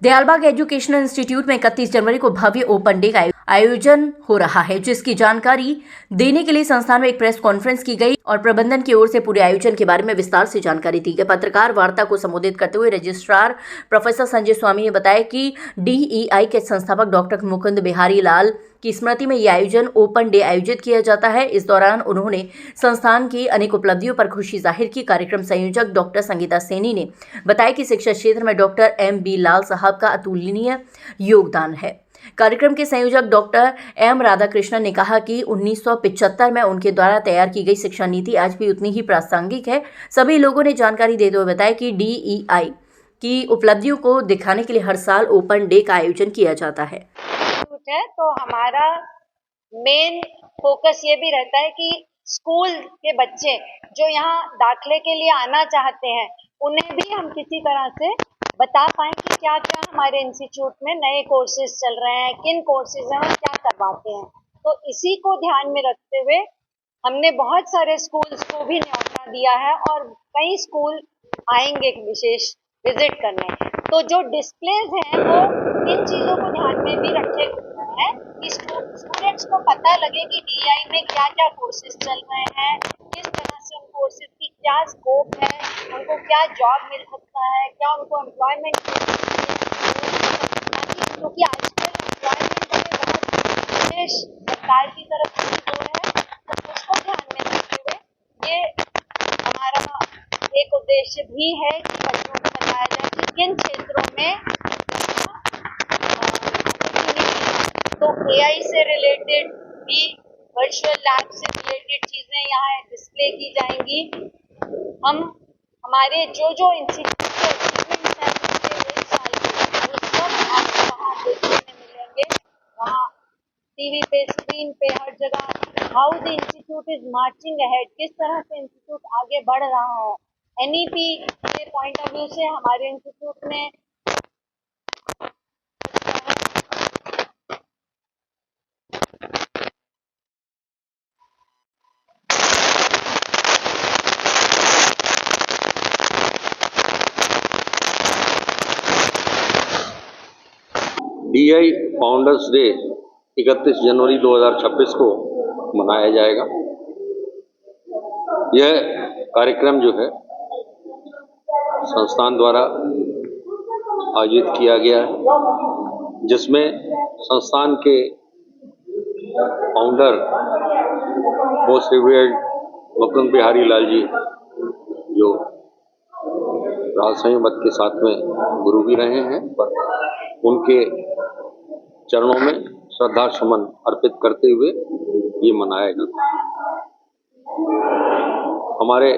Dayalbagh educational institute में 31 जनवरी को भव्य open day का आयोजन हो रहा है, जिसकी जानकारी देने के लिए संस्थान में एक प्रेस कॉन्फ्रेंस की गई और प्रबंधन की ओर से पूरे आयोजन के बारे में विस्तार से जानकारी दी गई। पत्रकार वार्ता को संबोधित करते हुए रजिस्ट्रार प्रोफेसर संजय स्वामी ने बताया कि DEI के संस्थापक डॉक्टर मुकुंद बिहारी लाल की स्मृति में यह आयोजन ओपन डे आयोजित किया जाता है। इस दौरान उन्होंने संस्थान की अनेक उपलब्धियों पर खुशी जाहिर की। कार्यक्रम संयोजक डॉक्टर संगीता सैनी ने बताया कि शिक्षा क्षेत्र में डॉक्टर MB लाल साहब का अतुलनीय योगदान है। कार्यक्रम के संयोजक डॉक्टर M राधाकृष्णन ने कहा कि 1975 में उनके द्वारा तैयार की गई शिक्षा नीति आज भी उतनी ही प्रासंगिक है। सभी लोगों ने जानकारी देते हुए बताया कि DEI की उपलब्धियों को दिखाने के लिए हर साल ओपन डे का आयोजन किया जाता है। तो हमारा मेन फोकस ये भी रहता है कि स्कूल के बच्चे जो यहाँ दाखिले के लिए आना चाहते हैं उन्हें भी हम किसी तरह से बता पाएं कि क्या क्या हमारे इंस्टीट्यूट में नए कोर्सेज चल रहे हैं, किन कोर्सेज में हम क्या करवाते हैं। तो इसी को ध्यान में रखते हुए हमने बहुत सारे स्कूल्स को भी न्योता दिया है और कई स्कूल आएंगे विशेष विजिट करने। तो जो डिस्प्लेज हैं वो इन चीज़ों को ध्यान में भी रखे हैं कि स्टूडेंट्स को पता लगे कि DEI में क्या क्या कोर्सेज चल रहे हैं, किस तरह से उन कोर्सेज की क्या स्कोप है, उनको क्या जॉब मिल सकता है, क्या उनको एम्प्लॉयमेंट मिल सकती है। क्योंकि आजकल एम्प्लॉयमेंट में बहुत विशेष सरकार की तरफ से हो रहा है, तो उसको ध्यान में रखते हुए ये हमारा एक उद्देश्य भी है कि बच्चों को बताया जाए कि किन क्षेत्रों में तो AI से रिलेटेड भी वर्चुअल लैब से रिलेटेड चीज़ें यहाँ डिस्प्ले की जाएंगी। हम हमारे जो इंस्टीट्यूट के अचीवमेंट्स हैं पिछले 1 साल के वो सब आपको वहाँ देखने में मिलेंगे। वहाँ TV पे, स्क्रीन पे, हर जगह how the institute is marching ahead, किस तरह से इंस्टीट्यूट आगे बढ़ रहा है। NEP के पॉइंट ऑफ व्यू से हमारे इंस्टीट्यूट में DEI फाउंडर्स डे 31 जनवरी 2026 को मनाया जाएगा। यह कार्यक्रम जो है संस्थान द्वारा आयोजित किया गया है, जिसमें संस्थान के founder most revered Mukund Bihari Lal ji, जो राजस्वामी मठ के साथ में गुरु भी रहे हैं, पर उनके चरणों में श्रद्धा सुमन अर्पित करते हुए ये मनाया गया। हमारे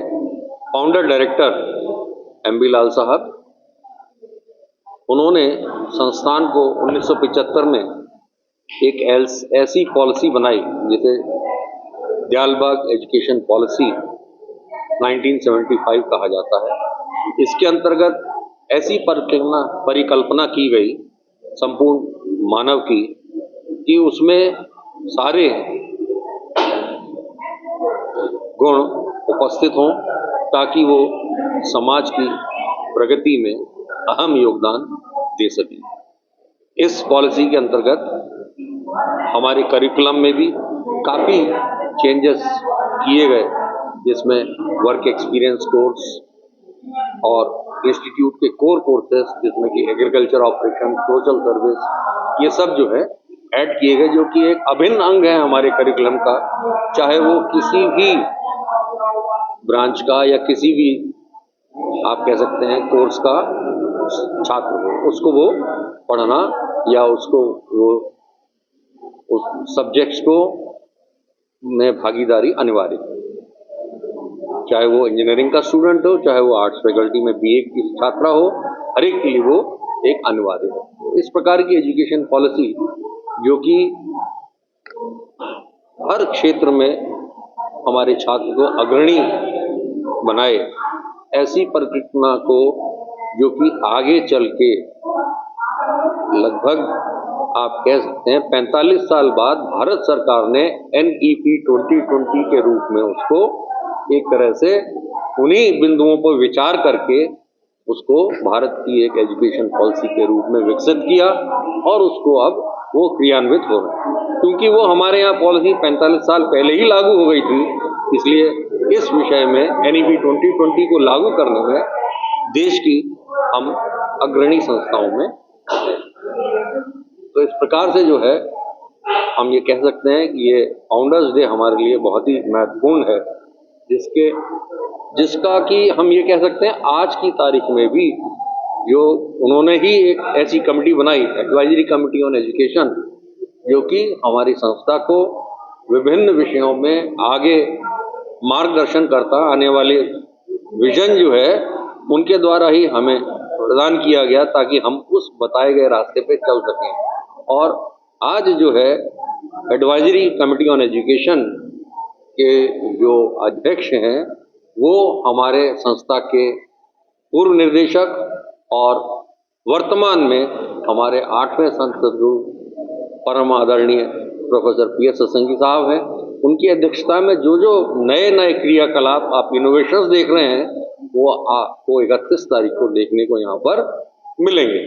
फाउंडर डायरेक्टर MB लाल साहब, उन्होंने संस्थान को 1975 में एक ऐसी पॉलिसी बनाई जिसे दयालबाग एजुकेशन पॉलिसी 1975 कहा जाता है। इसके अंतर्गत ऐसी परिकल्पना की गई संपूर्ण मानव की कि उसमें सारे गुण उपस्थित हों ताकि वो समाज की प्रगति में अहम योगदान दे सकें। इस पॉलिसी के अंतर्गत हमारे करिकुलम में भी काफ़ी चेंजेस किए गए, जिसमें वर्क एक्सपीरियंस कोर्स और इंस्टीट्यूट के कोर कोर्सेस जिसमें कि एग्रीकल्चर ऑपरेशन, सोशल सर्विस, ये सब जो है ऐड किए गए, जो कि एक अभिन्न अंग है हमारे करिकुलम का। चाहे वो किसी भी ब्रांच का या किसी भी आप कह सकते हैं कोर्स का छात्र हो, उसको वो पढ़ना या उसको वो उस सब्जेक्ट्स को में भागीदारी अनिवार्य है। चाहे वो इंजीनियरिंग का स्टूडेंट हो, चाहे वो आर्ट्स फैकल्टी में BA की छात्रा हो, हर एक के लिए वो एक अनिवार्य है। इस प्रकार की एजुकेशन पॉलिसी जो कि हर क्षेत्र में हमारे छात्र को अग्रणी बनाए, ऐसी परिकल्पना को जो कि आगे चल के लगभग आप कह सकते हैं 45 साल बाद भारत सरकार ने NEP 2020 के रूप में उसको एक तरह से उन्हीं बिंदुओं पर विचार करके उसको भारत की एक एजुकेशन पॉलिसी के रूप में विकसित किया और उसको अब वो क्रियान्वित हो रहा है, क्योंकि वो हमारे यहाँ पॉलिसी 45 साल पहले ही लागू हो गई थी। इसलिए इस विषय में NEP 2020 को लागू करने में देश की हम अग्रणी संस्थाओं में हैं। तो इस प्रकार से जो है हम ये कह सकते हैं कि ये फाउंडर्स डे हमारे लिए बहुत ही महत्वपूर्ण है, जिसका कि हम ये कह सकते हैं आज की तारीख में भी जो उन्होंने ही एक ऐसी कमेटी बनाई, एडवाइजरी कमेटी ऑन एजुकेशन, जो कि हमारी संस्था को विभिन्न विषयों में आगे मार्गदर्शन करता, आने वाले विजन जो है उनके द्वारा ही हमें प्रदान किया गया ताकि हम उस बताए गए रास्ते पे चल सकें। और आज जो है एडवाइजरी कमेटी ऑन एजुकेशन के जो अध्यक्ष हैं वो हमारे संस्था के पूर्व निदेशक और वर्तमान में हमारे 8वें संत सदगुरु परम आदरणीय प्रोफेसर PS सत्संगी साहब हैं। उनकी अध्यक्षता में जो नए क्रियाकलाप आप इनोवेशंस देख रहे हैं वो आपको 31 तारीख को देखने को यहाँ पर मिलेंगे।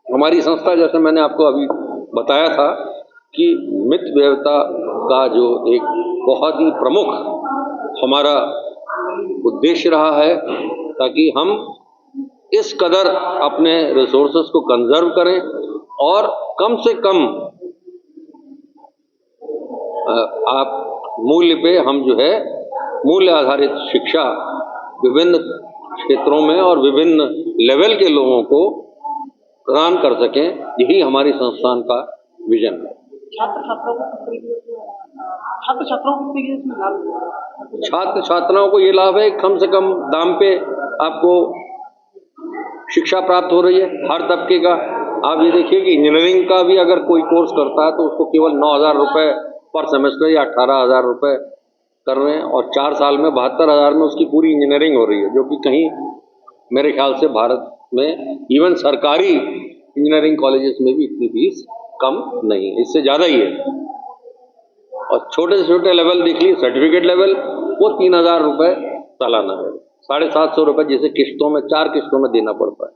हमारी संस्था, जैसे मैंने आपको अभी बताया था कि मित व्यवता का जो एक बहुत ही प्रमुख हमारा उद्देश्य रहा है, ताकि हम इस कदर अपने रिसोर्सेस को कंजर्व करें और कम से कम आप मूल्य पे हम जो है मूल्य आधारित शिक्षा विभिन्न क्षेत्रों में और विभिन्न लेवल के लोगों को प्रदान कर सकें। यही हमारी संस्थान का विजन है। छात्र छात्राओं को ये लाभ है, कम से कम दाम पे आपको शिक्षा प्राप्त हो रही है हर तबके का। आप ये देखिए कि इंजीनियरिंग का भी अगर कोई कोर्स करता है तो उसको केवल 9,000 रुपये पर सेमेस्टर या 18,000 रुपये कर रहे हैं, और 4 साल में 72,000 में उसकी पूरी इंजीनियरिंग हो रही है, जो कि कहीं मेरे ख्याल से भारत में इवन सरकारी इंजीनियरिंग कॉलेजेस में भी इतनी फीस कम नहीं है, इससे ज़्यादा ही है। और छोटे से छोटे लेवल देख लीजिए, सर्टिफिकेट लेवल, वो 3,000 रुपये सालाना है, 750 रुपये जैसे किस्तों में 4 किस्तों में देना पड़ता है।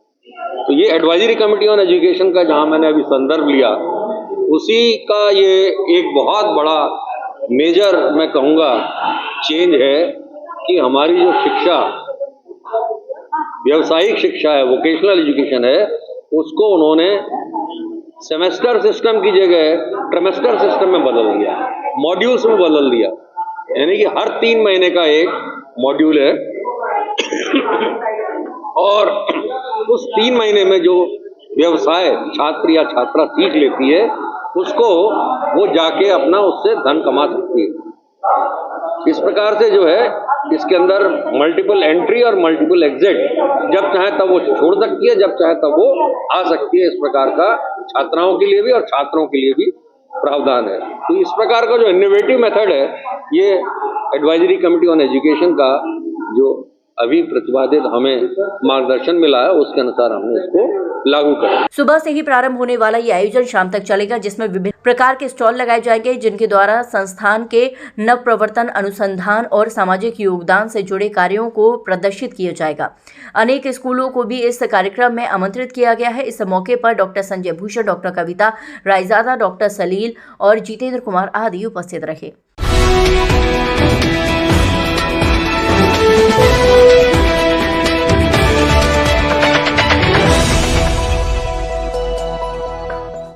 तो ये एडवाइजरी कमेटी ऑन एजुकेशन का जहाँ मैंने अभी संदर्भ लिया, उसी का ये एक बहुत बड़ा मेजर मैं कहूँगा चेंज है कि हमारी जो शिक्षा, व्यावसायिक शिक्षा है, वोकेशनल एजुकेशन है, उसको उन्होंने सेमेस्टर सिस्टम की जगह ट्रिमेस्टर सिस्टम में बदल दिया, मॉड्यूल्स में बदल दिया। यानी कि हर 3 महीने का एक मॉड्यूल है और उस 3 महीने में जो व्यवसाय छात्र या छात्रा सीख लेती है उसको वो जाके अपना उससे धन कमा सकती है। इस प्रकार से जो है इसके अंदर मल्टीपल एंट्री और मल्टीपल एग्जिट, जब चाहे तब वो छोड़ सकती है, जब चाहे तब वो आ सकती है। इस प्रकार का छात्राओं के लिए भी और छात्रों के लिए भी प्रावधान है। तो इस प्रकार का जो इनोवेटिव मेथड है, ये एडवाइजरी कमेटी ऑन एजुकेशन का जो अभी प्रतिपादित हमें मार्गदर्शन मिला है, उसके अनुसार हमने इसको लागू करा। सुबह से ही प्रारंभ होने वाला ये आयोजन शाम तक चलेगा, जिसमें विभिन्न प्रकार के स्टॉल लगाए जाएंगे, जिनके द्वारा संस्थान के नव प्रवर्तन, अनुसंधान और सामाजिक योगदान से जुड़े कार्यों को प्रदर्शित किया जाएगा। अनेक स्कूलों को भी इस कार्यक्रम में आमंत्रित किया गया है। इस मौके पर डॉक्टर संजय भूषण, डॉक्टर कविता रायजादा, डॉक्टर सलील और जितेंद्र कुमार आदि उपस्थित रहे।